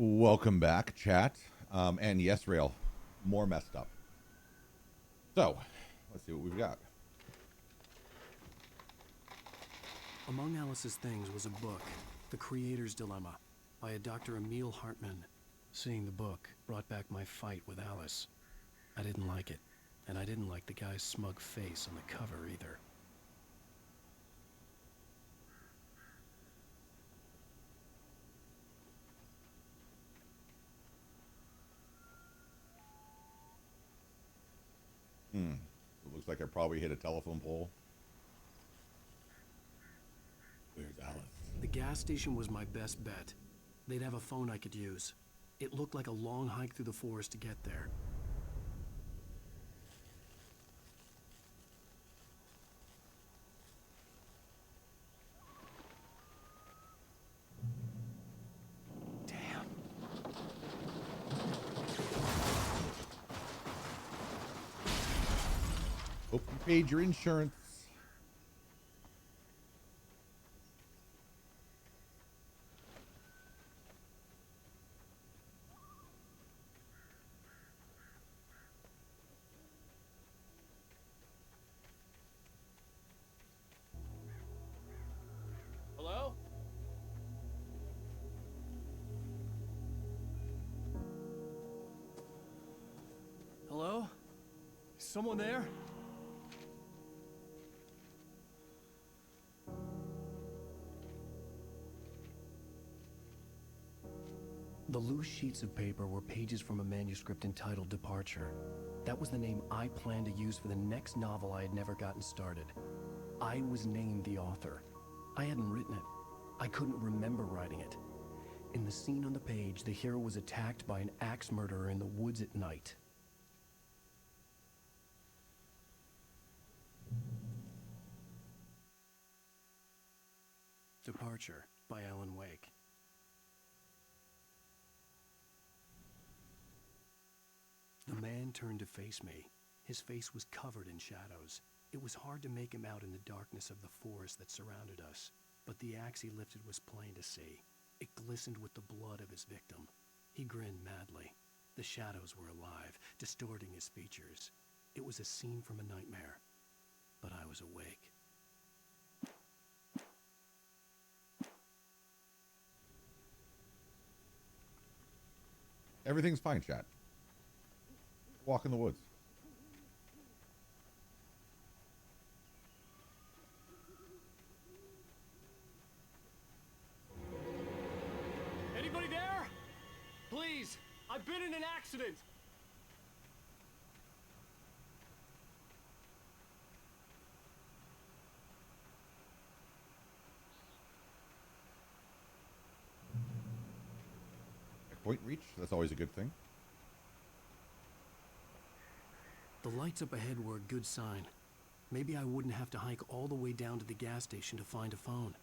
Welcome back, chat. And yes, Rail, more messed up. So, let's see what we've got. Among Alice's things was a book, The Creator's Dilemma, by a Dr. Emil Hartmann. Seeing the book brought back my fight with Alice. I didn't like it, and I didn't like the guy's smug face on the cover either. It looks like I probably hit a telephone pole. Where's Alice? The gas station was my best bet. They'd have a phone I could use. It looked like a long hike through the forest to get there. Damn. Hope you paid your insurance. Hello? Hello? Is someone there? The loose sheets of paper were pages from a manuscript entitled Departure. That was the name I planned to use for the next novel I had never gotten started. I was named the author. I hadn't written it. I couldn't remember writing it. In the scene on the page, the hero was attacked by an axe murderer in the woods at night. Departure by Alan Wake. The man turned to face me. His face was covered in shadows. It was hard to make him out in the darkness of the forest that surrounded us, but the axe he lifted was plain to see. It glistened with the blood of his victim. He grinned madly. The shadows were alive, distorting his features. It was a scene from a nightmare, but I was awake. Everything's fine, chat. Walk in the woods. Anybody there? Please, I've been in an accident. Point reach. That's always a good thing. The lights up ahead were a good sign. Maybe I wouldn't have to hike all the way down to the gas station to find a phone.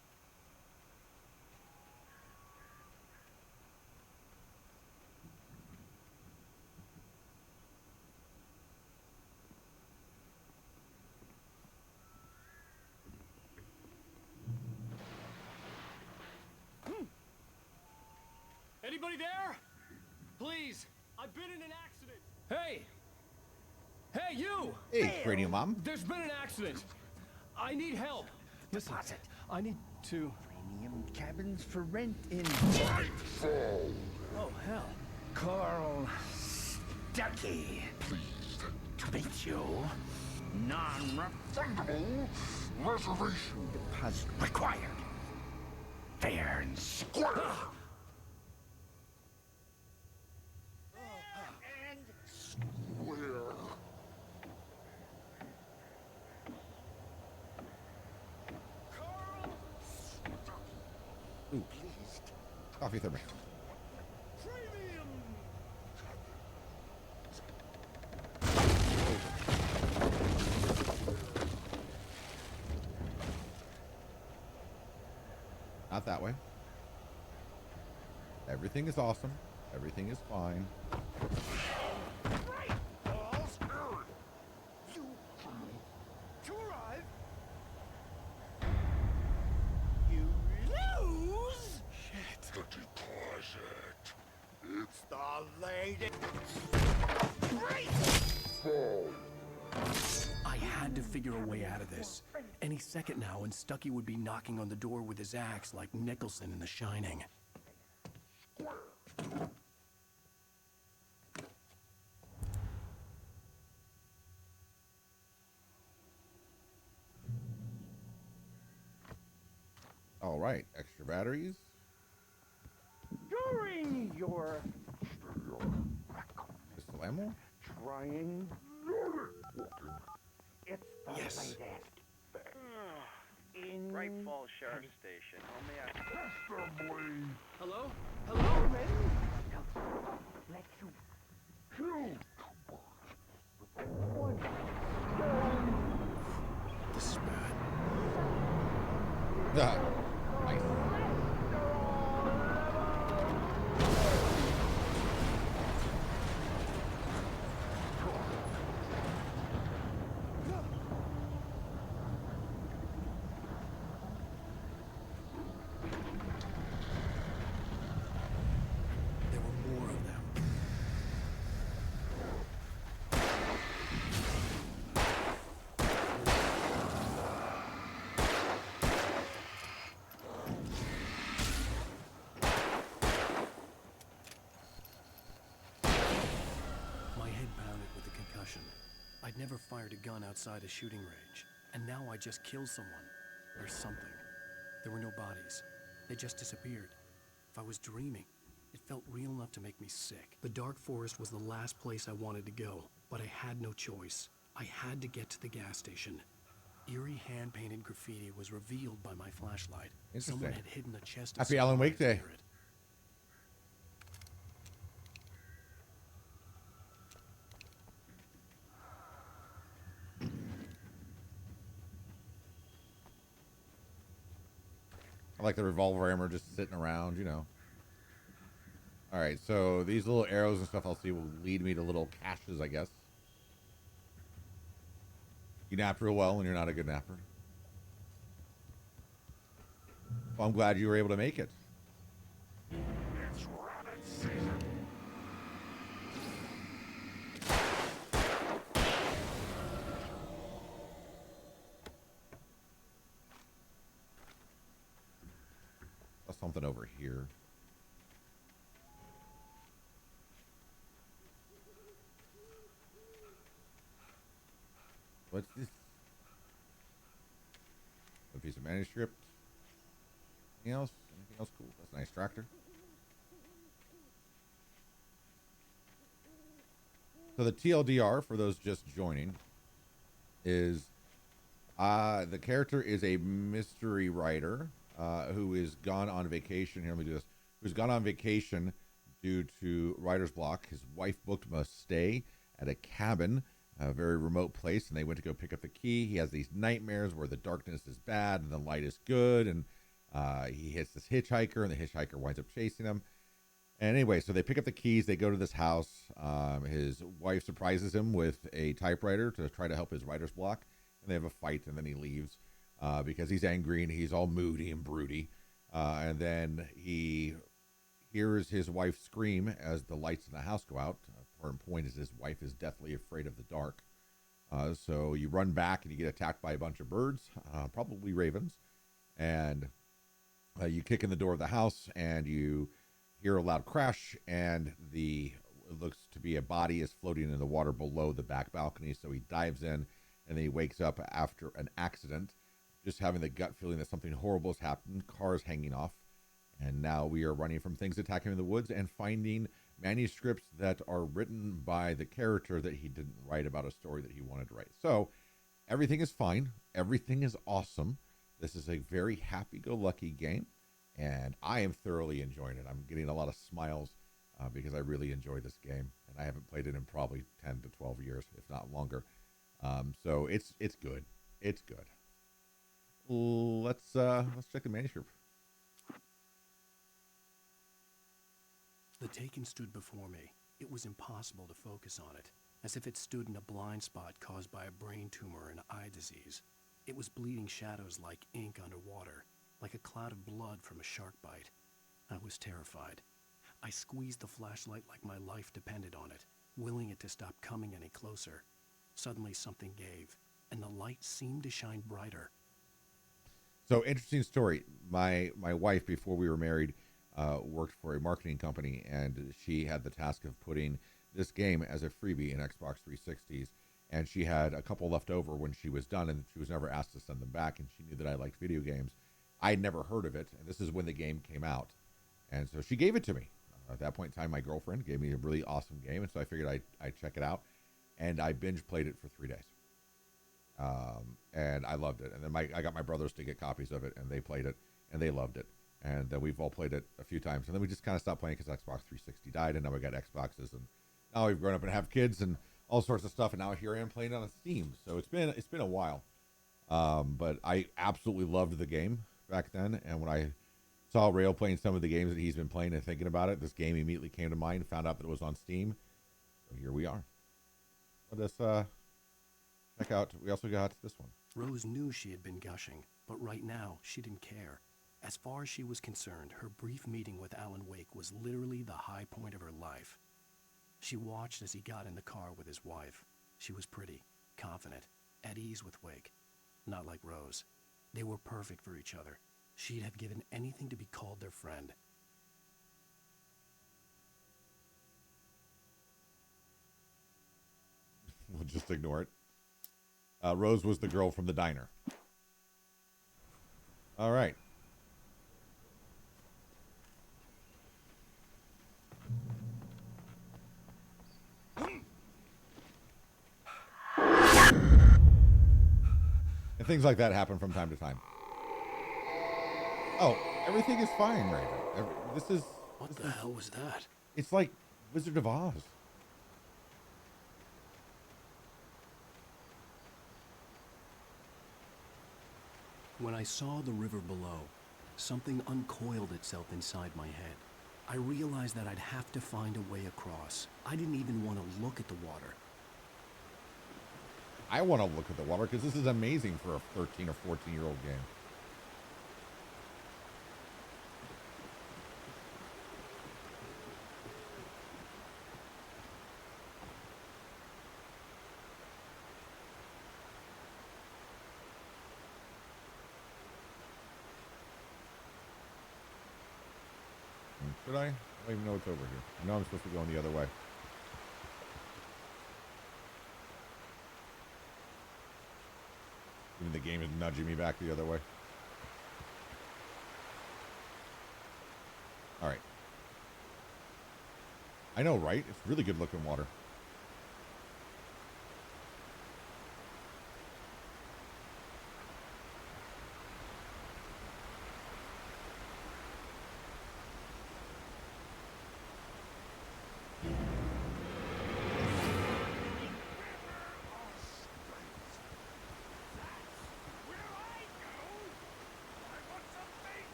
Anybody there? Please, I've been in an accident. Hey! Hey, you! Hey, Cranio Mom. There's been an accident. I need help. Listen, Deposit. I need to... Premium cabins for rent in Oh, hell. Carl Stuckey. Pleased To meet you. Non-refundable reservation deposit required. Fair and square. And where Carl Ooh, coffee thermos. Premium. Not that way. Everything is awesome. Everything is fine. Right, balls. You to arrive. You lose. the deposit? It's the lady. Great! I had to figure a way out of this. Any second now, and Stucky would be knocking on the door with his axe like Nicholson in The Shining. All right, extra batteries. During your Pistol ammo. trying, it's the Yes. latest. In Bright Falls Sheriff Station. Only I... Hello? Hello? Let you This is bad. Nice. There were more of them. My head pounded with the concussion. I'd never fired a gun outside a shooting range, and now I just killed someone. Or something. There were no bodies. They just disappeared. If I was dreaming, it felt real enough to make me sick. The dark forest was the last place I wanted to go, but I had no choice. I had to get to the gas station. Eerie hand-painted graffiti was revealed by my flashlight. Someone Interesting. had hidden a chest of Happy Alan Wake supplies Day. near it. I like the revolver ammo just sitting around, you know. All right, so these little arrows and stuff I'll see will lead me to little caches, I guess. You nap real well when you're not a good napper. Well, I'm glad you were able to make it. It's rabbit season. There's something over here. What's this? A piece of manuscript. Anything else? Anything else cool? That's a nice tractor. So the TLDR, for those just joining, is the character is a mystery writer who is gone on vacation. Here, let me do this. Who's gone on vacation due to writer's block. His wife booked him a stay at a cabin, a very remote place, and they went to go pick up the key. He has these nightmares where the darkness is bad and the light is good, and he hits this hitchhiker, and the hitchhiker winds up chasing him. And anyway, so they pick up the keys. They go to this house. His wife surprises him with a typewriter to try to help his writer's block. And they have a fight, and then he leaves because he's angry and he's all moody and broody. And then he hears his wife scream as the lights in the house go out. Important point is his wife is deathly afraid of the dark. So you run back and you get attacked by a bunch of birds, probably ravens. And you kick in the door of the house and you hear a loud crash, and it looks to be a body is floating in the water below the back balcony. So he dives in, and then he wakes up after an accident, just having the gut feeling that something horrible has happened. Cars hanging off, and now we are running from things attacking him in the woods and finding manuscripts that are written by the character that he didn't write about a story that he wanted to write. So everything is fine. Everything is awesome. This is a very happy-go-lucky game, and I am thoroughly enjoying it. I'm getting a lot of smiles because I really enjoy this game, and I haven't played it in probably 10 to 12 years, if not longer. So it's good. It's good. Let's check the manuscript. The Taken stood before me. It was impossible to focus on it, as if it stood in a blind spot caused by a brain tumor and eye disease. It was bleeding shadows like ink underwater, like a cloud of blood from a shark bite. I was terrified. I squeezed the flashlight like my life depended on it, willing it to stop coming any closer. Suddenly something gave, and the light seemed to shine brighter. So interesting story. My wife, before we were married, worked for a marketing company, and she had the task of putting this game as a freebie in Xbox 360s. And she had a couple left over when she was done, and she was never asked to send them back. And she knew that I liked video games. I'd never heard of it, and this is when the game came out. And so she gave it to me. At that point in time, my girlfriend gave me a really awesome game, and so I figured I'd check it out. And I binge played it for 3 days. And I loved it. And then I got my brothers to get copies of it, and they played it, and they loved it. And then we've all played it a few times. And then we just kind of stopped playing because Xbox 360 died, and now we got Xboxes, and now we've grown up and have kids and all sorts of stuff. And now here I am playing it on Steam. So it's been a while. But I absolutely loved the game back then. And when I saw Rail playing some of the games that he's been playing and thinking about it, this game immediately came to mind. Found out that it was on Steam. So here we are. Let us check out. We also got this one. Rose knew she had been gushing, but right now she didn't care. As far as she was concerned, her brief meeting with Alan Wake was literally the high point of her life. She watched as he got in the car with his wife. She was pretty, confident, at ease with Wake. Not like Rose. They were perfect for each other. She'd have given anything to be called their friend. We'll just ignore it. Rose was the girl from the diner. All right. And things like that happen from time to time. Oh, everything is fine, Raven. What the hell was that? It's like Wizard of Oz. When I saw the river below, something uncoiled itself inside my head. I realized that I'd have to find a way across. I didn't even want to look at the water. I want to look at the water because this is amazing for a 13 or 14-year-old game. Should I? I don't even know what's over here. I know I'm supposed to be going the other way. Even the game is nudging me back the other way. All right. I know, right? It's really good looking water.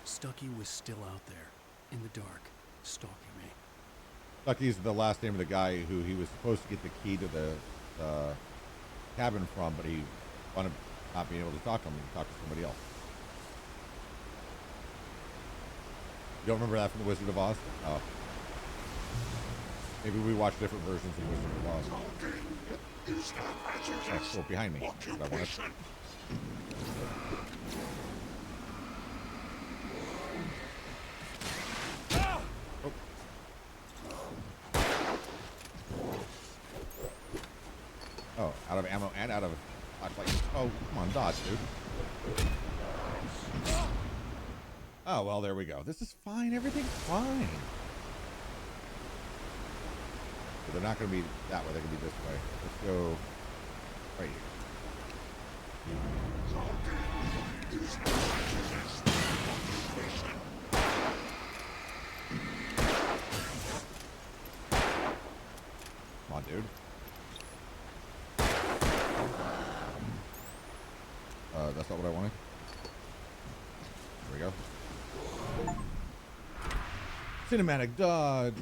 Stucky was still out there, in the dark, stalking me. Lucky's the last name of the guy who he was supposed to get the key to the cabin from, but he wound up not being able to talk to him. He talked to somebody else. You don't remember that from The Wizard of Oz? Oh. Maybe we watched different versions of Wizard of Oz. Oh, cool, behind me. That's what I wanted. Oh, out of ammo and out of flashlight. Oh, come on, dodge, dude. Oh, well, there we go. This is fine. Everything's fine. So they're not going to be that way. They're going to be this way. Let's go right here. Come on, dude. That's not what I wanted. There we go. Cinematic dodge.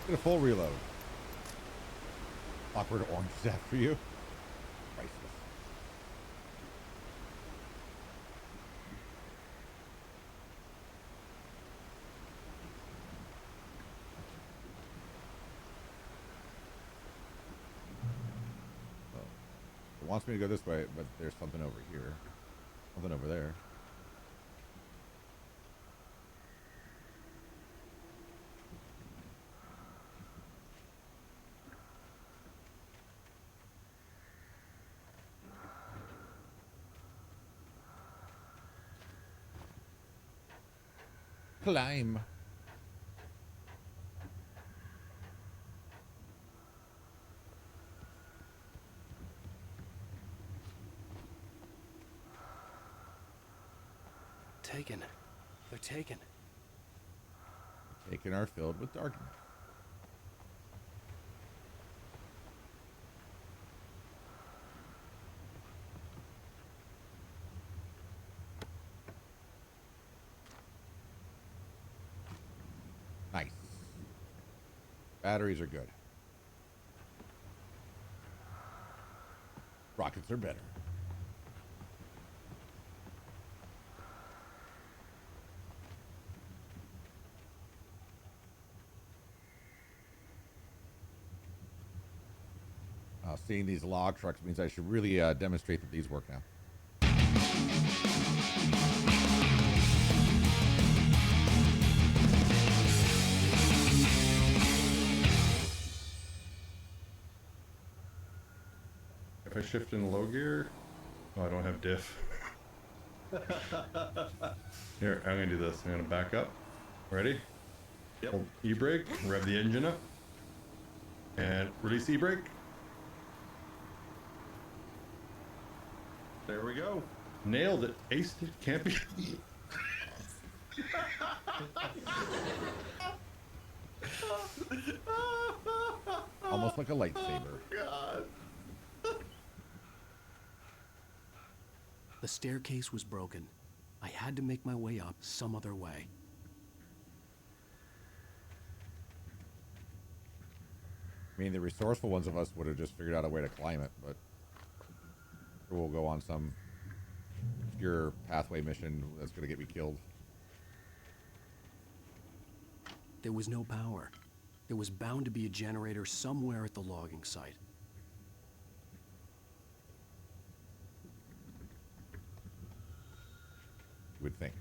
Get a full reload. Awkward orange is after you. Priceless. wants me to go this way, but there's something over here. Something over there. Climb. Taken. They're taken. Taken are filled with darkness. Nice. Batteries are good. Rockets are better. Seeing these log trucks means I should really demonstrate that these work now. If I shift in low gear, oh, I don't have diff. Here, I'm gonna do this. I'm gonna back up. Ready? Yep. Hold e-brake, rev the engine up, and release e-brake. There we go. Nailed it. Aced it. Can't be. Almost like a lightsaber. God. The staircase was broken. I had to make my way up some other way. I mean, the resourceful ones of us would have just figured out a way to climb it, but we'll go on some obscure pathway mission that's going to get me killed. There was no power. There was bound to be a generator somewhere at the logging site. You would think.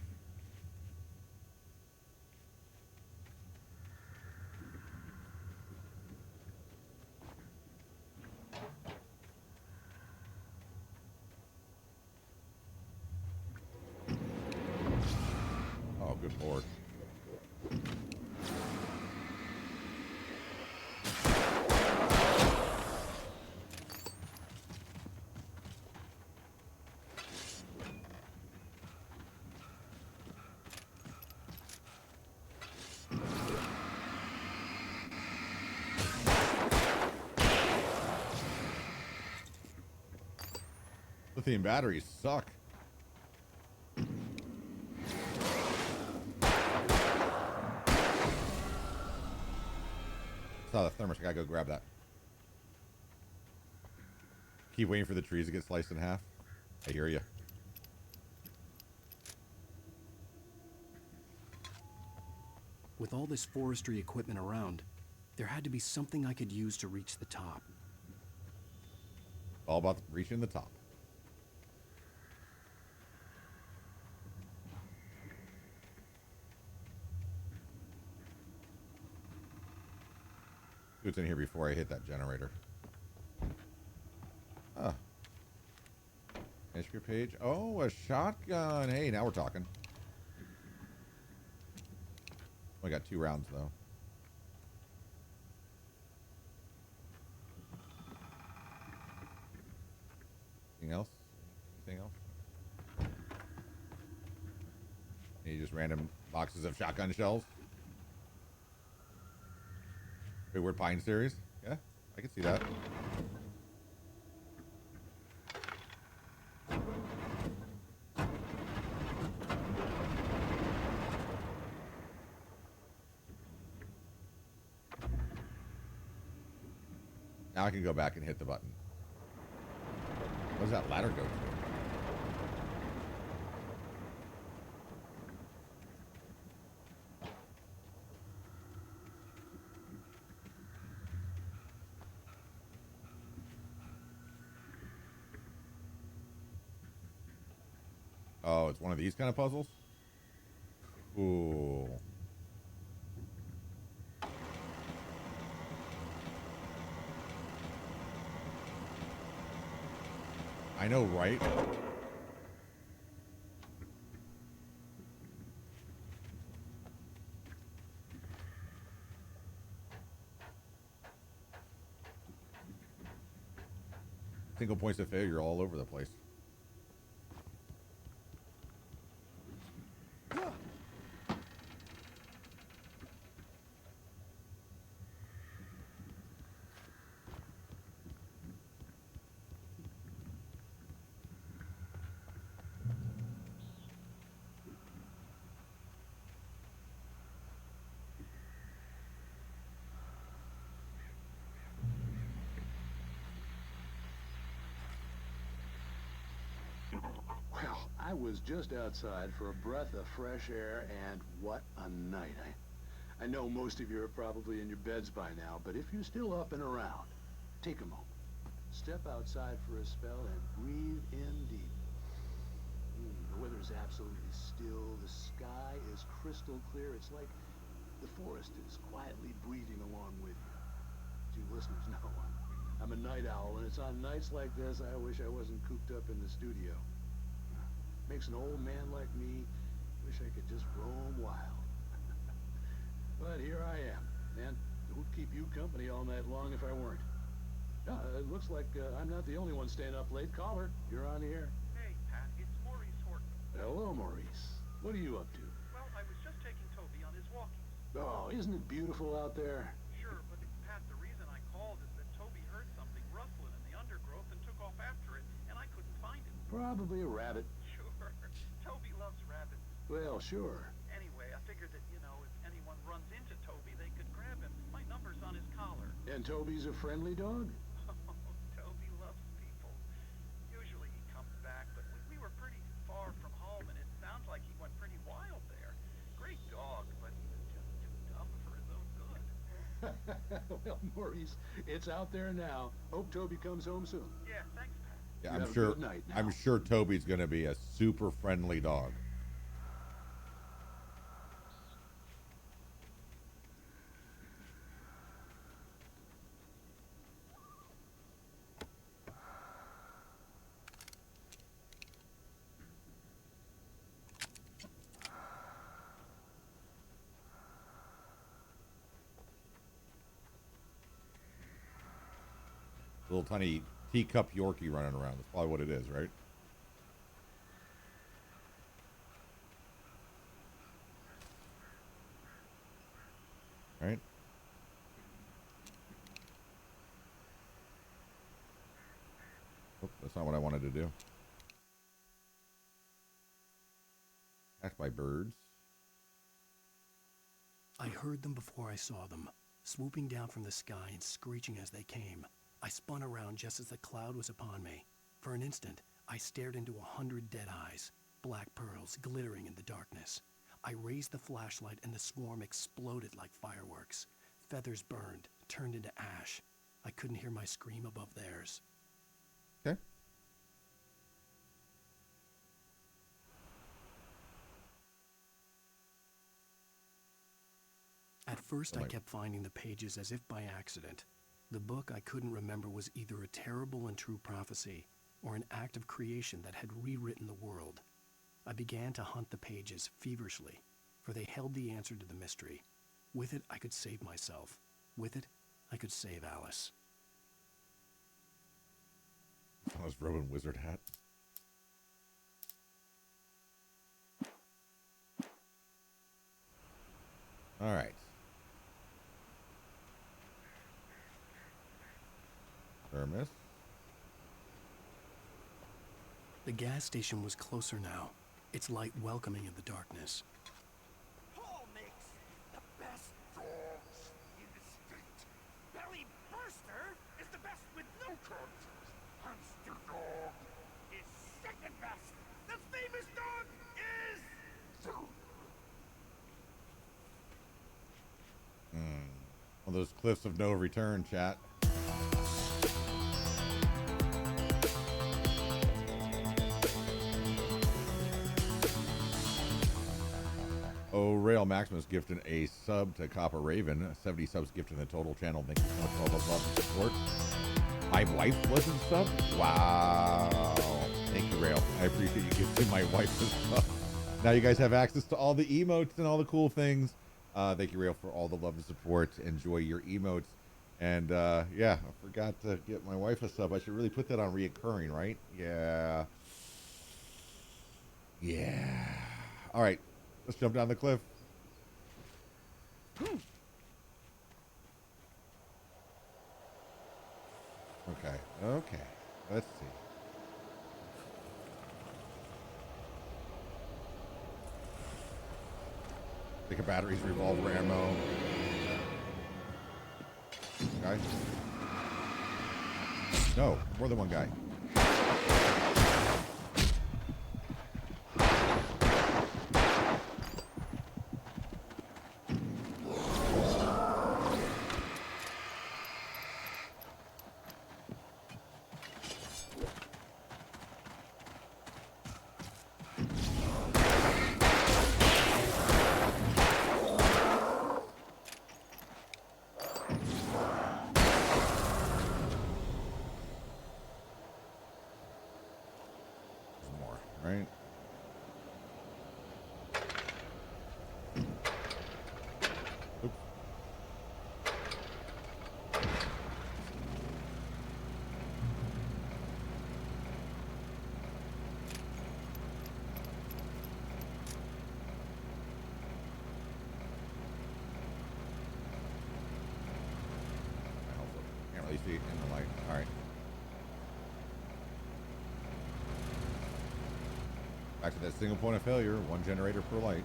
Oh, good lord. Lithium batteries suck. Saw the thermos. I gotta go grab that. Keep waiting for the trees to get sliced in half. I hear you. With all this forestry equipment around, there had to be something I could use to reach the top. All about reaching the top. See what's in here before I hit that generator. Huh. History page. Oh, a shotgun. Hey, now we're talking. Only got 2 rounds, though. Anything else? Anything else? Any just random boxes of shotgun shells? Weird Pine series? Yeah, I can see that. Now I can go back and hit the button. What does that ladder go to? Oh, it's one of these kind of puzzles? Ooh. I know, right? Single points of failure all over the place. Well, I was just outside for a breath of fresh air, and what a night. I know most of you are probably in your beds by now, but if you're still up and around, take a moment. Step outside for a spell and breathe in deep. The weather's absolutely still. The sky is crystal clear. It's like the forest is quietly breathing along with you. As you listeners know, I'm a night owl, and it's on nights like this I wish I wasn't cooped up in the studio. Makes an old man like me wish I could just roam wild. But here I am, and it would keep you company all night long if I weren't. It looks like I'm not the only one staying up late. Caller, you're on the air. Hey, Pat, it's Maurice Horton. Hello, Maurice. What are you up to? Well, I was just taking Toby on his walkies. Oh, isn't it beautiful out there? Sure, but Pat, the reason I called is that Toby heard something rustling in the undergrowth and took off after it, and I couldn't find it. Probably a rabbit. Sure. Toby loves rabbits. Well, sure. Anyway, I figured that, if anyone runs into Toby, they could grab him. My number's on his collar. And Toby's a friendly dog? Toby loves people. Usually he comes back, but we were pretty far from home, and it sounds like he went pretty wild there. Great dog, but he was just too dumb for his own good. Well, Maurice, it's out there now. Hope Toby comes home soon. Yeah, thanks, Pat. Yeah, You have a good night now. I'm sure Toby's going to be a super friendly dog. Little tiny teacup Yorkie running around. That's probably what it is, right? Right? Oh, that's not what I wanted to do. Attacked by birds. I heard them before I saw them, swooping down from the sky and screeching as they came. I spun around just as the cloud was upon me. For an instant, I stared into 100 dead eyes, black pearls glittering in the darkness. I raised the flashlight and the swarm exploded like fireworks. Feathers burned, turned into ash. I couldn't hear my scream above theirs. Okay. At first, I kept finding the pages as if by accident. The book I couldn't remember was either a terrible and true prophecy or an act of creation that had rewritten the world. I began to hunt the pages feverishly, for they held the answer to the mystery. With it, I could save myself. With it, I could save Alice. I was Robin Wizard hat. All right. Thermos. The gas station was closer now, its light welcoming in the darkness. Paul makes the best dogs in the state. Belly Burster is the best with no contest. Hamster Dog is second best. The famous dog is... One of those cliffs of no return, chat. Rail Maximus gifting a sub to Copper Raven. 70 subs gifted in the total channel. Thank you so much for all the love and support. My wife wasn't sub? Wow. Thank you, Rail. I appreciate you gifting my wife a sub. Now you guys have access to all the emotes and all the cool things. Thank you, Rail, for all the love and support. Enjoy your emotes. And yeah, I forgot to get my wife a sub. I should really put that on reoccurring, right? Yeah. Yeah. All right. Let's jump down the cliff. Okay. Okay. Let's see. Think of batteries, revolver ammo. Guy? No, more than one guy. Right? Oops. Can't really see it in the light. All right. Back to that single point of failure, one generator per light.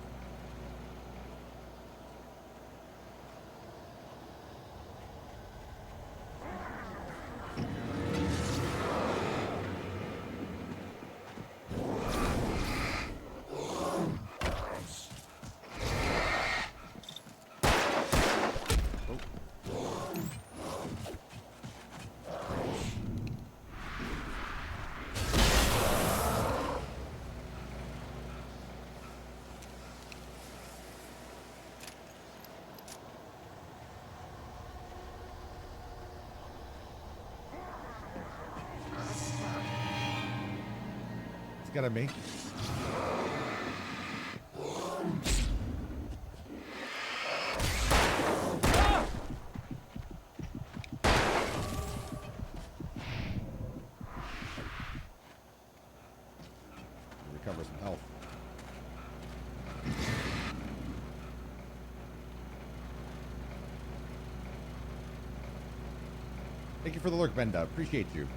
It's got a me. Recover some health. Thank you for the lurk, Benda. Appreciate you.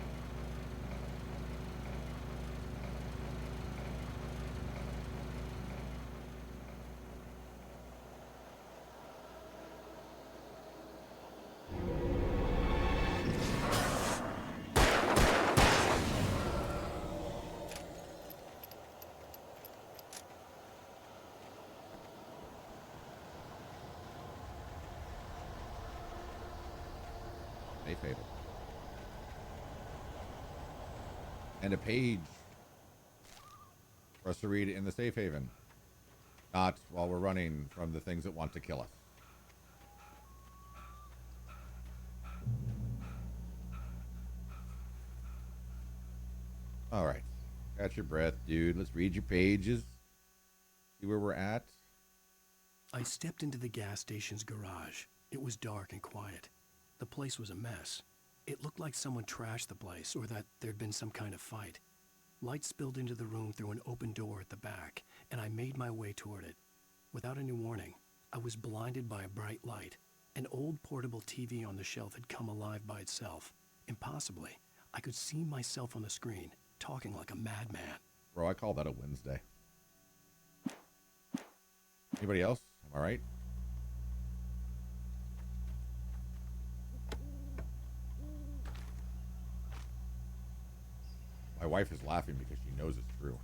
Safe haven. And a page for us to read in the safe haven. Not while we're running from the things that want to kill us. All right. Catch your breath, dude. Let's read your pages. See where we're at. I stepped into the gas station's garage. It was dark and quiet. The place was a mess. It looked like someone trashed the place or that there'd been some kind of fight. Light spilled into the room through an open door at the back, and I made my way toward it. Without any warning, I was blinded by a bright light. An old portable TV on the shelf had come alive by itself. Impossibly, I could see myself on the screen, talking like a madman. Bro, I call that a Wednesday. Anybody else? Am I right? My wife is laughing because she knows it's true.